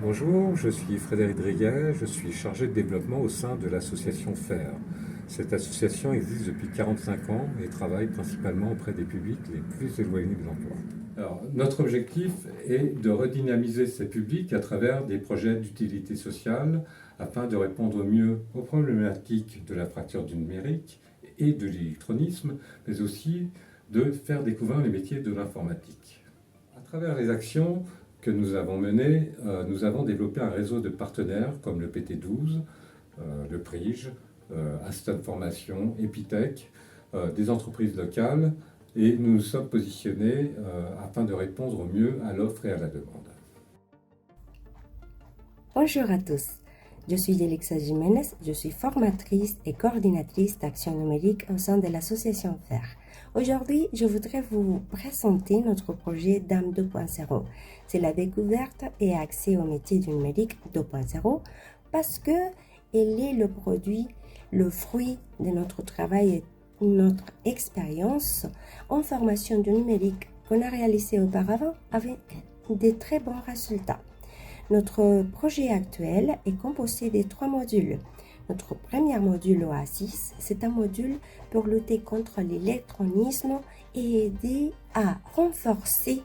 Bonjour, je suis Frédéric Driguet, je suis chargé de développement au sein de l'association FAIR. Cette association existe depuis 45 ans et travaille principalement auprès des publics les plus éloignés de l'emploi. Alors, notre objectif est de redynamiser ces publics à travers des projets d'utilité sociale afin de répondre au mieux aux problématiques de la fracture du numérique et de l'électronisme, mais aussi de faire découvrir les métiers de l'informatique. À travers les actions que nous avons menées, nous avons développé un réseau de partenaires comme le PT12, le PRIGE, Aston Formation, Epitech, des entreprises locales, et nous nous sommes positionnés afin de répondre au mieux à l'offre et à la demande. Bonjour à tous, je suis Yelixa Jiménez, je suis formatrice et coordinatrice d'action numérique au sein de l'association FAIR. Aujourd'hui, je voudrais vous présenter notre projet DAM 2.0. C'est la découverte et accès au métier du numérique 2.0 parce que elle est le produit, le fruit de notre travail et notre expérience en formation du numérique qu'on a réalisé auparavant avec de très bons résultats. Notre projet actuel est composé de 3 modules. Notre premier module Oasis, c'est un module pour lutter contre l'électronisme et aider à renforcer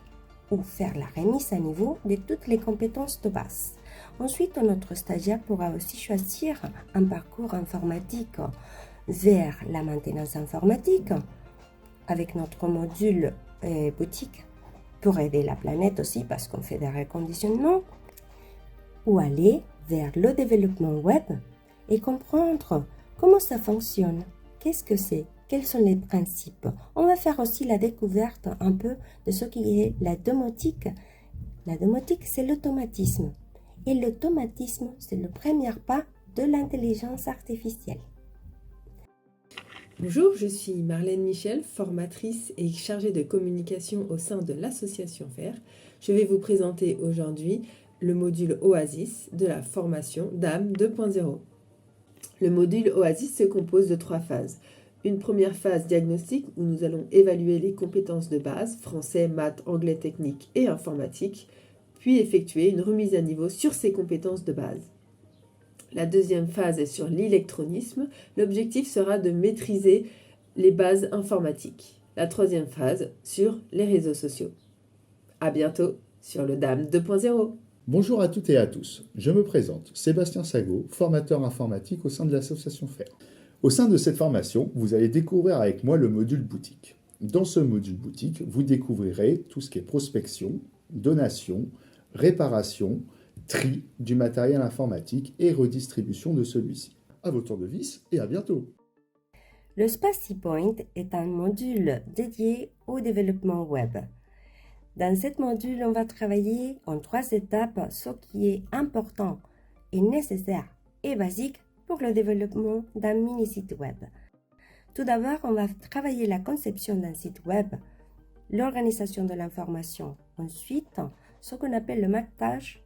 ou faire la remise à niveau de toutes les compétences de base. Ensuite, notre stagiaire pourra aussi choisir un parcours informatique vers la maintenance informatique avec notre module boutique pour aider la planète aussi parce qu'on fait des reconditionnements ou aller vers le développement web et comprendre comment ça fonctionne, qu'est-ce que c'est, quels sont les principes. On va faire aussi la découverte un peu de ce qui est la domotique. La domotique, c'est l'automatisme. Et l'automatisme, c'est le premier pas de l'intelligence artificielle. Bonjour, je suis Marlène Michel, formatrice et chargée de communication au sein de l'association FAIR. Je vais vous présenter aujourd'hui le module Oasis de la formation DAM 2.0. Le module Oasis se compose de 3 phases. Une première phase diagnostique où nous allons évaluer les compétences de base, français, maths, anglais technique et informatique, puis effectuer une remise à niveau sur ces compétences de base. La deuxième phase est sur l'électronisme. L'objectif sera de maîtriser les bases informatiques. La troisième phase sur les réseaux sociaux. À bientôt sur le DAM 2.0. Bonjour à toutes et à tous, je me présente, Sébastien Sago, formateur informatique au sein de l'association FAIR. Au sein de cette formation, vous allez découvrir avec moi le module boutique. Dans ce module boutique, vous découvrirez tout ce qui est prospection, donation, réparation, tri du matériel informatique et redistribution de celui-ci. À vos tournevis et à bientôt. Le Spacy Point est un module dédié au développement web. Dans ce module, on va travailler en 3 étapes, ce qui est important et nécessaire et basique pour le développement d'un mini-site web. Tout d'abord, on va travailler la conception d'un site web, l'organisation de l'information. Ensuite, ce qu'on appelle le maquettage.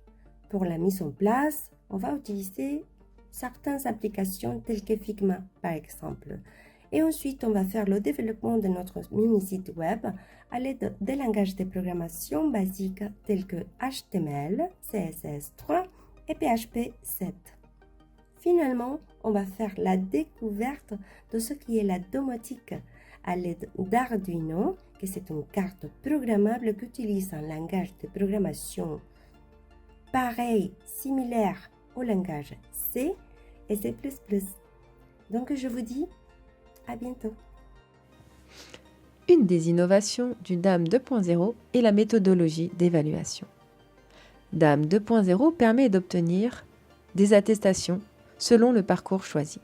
Pour la mise en place, on va utiliser certaines applications telles que Figma, par exemple. Et ensuite, on va faire le développement de notre mini-site web à l'aide des langages de programmation basiques tels que HTML, CSS3 et PHP 7. Finalement, on va faire la découverte de ce qui est la domotique à l'aide d'Arduino, que c'est une carte programmable qui utilise un langage de programmation pareil, similaire au langage C et C++. Donc, je vous dis à bientôt. Une des innovations du DAM 2.0 est la méthodologie d'évaluation. DAM 2.0 permet d'obtenir des attestations selon le parcours choisi.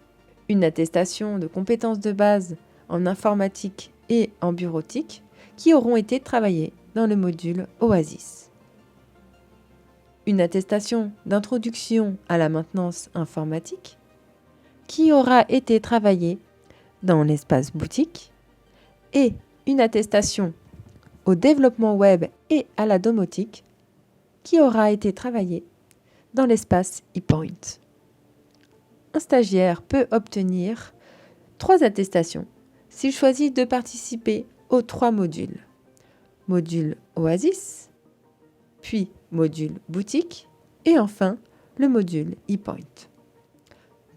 Une attestation de compétences de base en informatique et en bureautique qui auront été travaillées dans le module Oasis. Une attestation d'introduction à la maintenance informatique qui aura été travaillée dans l'espace boutique et une attestation au développement web et à la domotique qui aura été travaillée dans l'espace ePoint. Un stagiaire peut obtenir 3 attestations s'il choisit de participer aux 3 modules. Module Oasis, puis module boutique Et enfin, le module ePoint.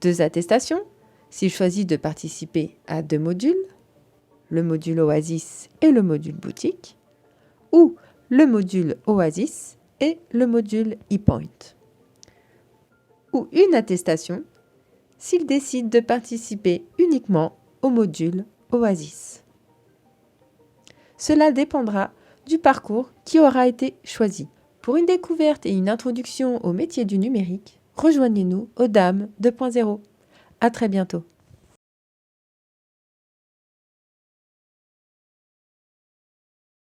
2 attestations, s'il choisit de participer à 2 modules, le module Oasis et le module boutique, ou le module Oasis et le module ePoint. Ou une attestation, s'il décide de participer uniquement au module Oasis. Cela dépendra du parcours qui aura été choisi. Pour une découverte et une introduction au métier du numérique, rejoignez-nous au DAM 2.0. À très bientôt.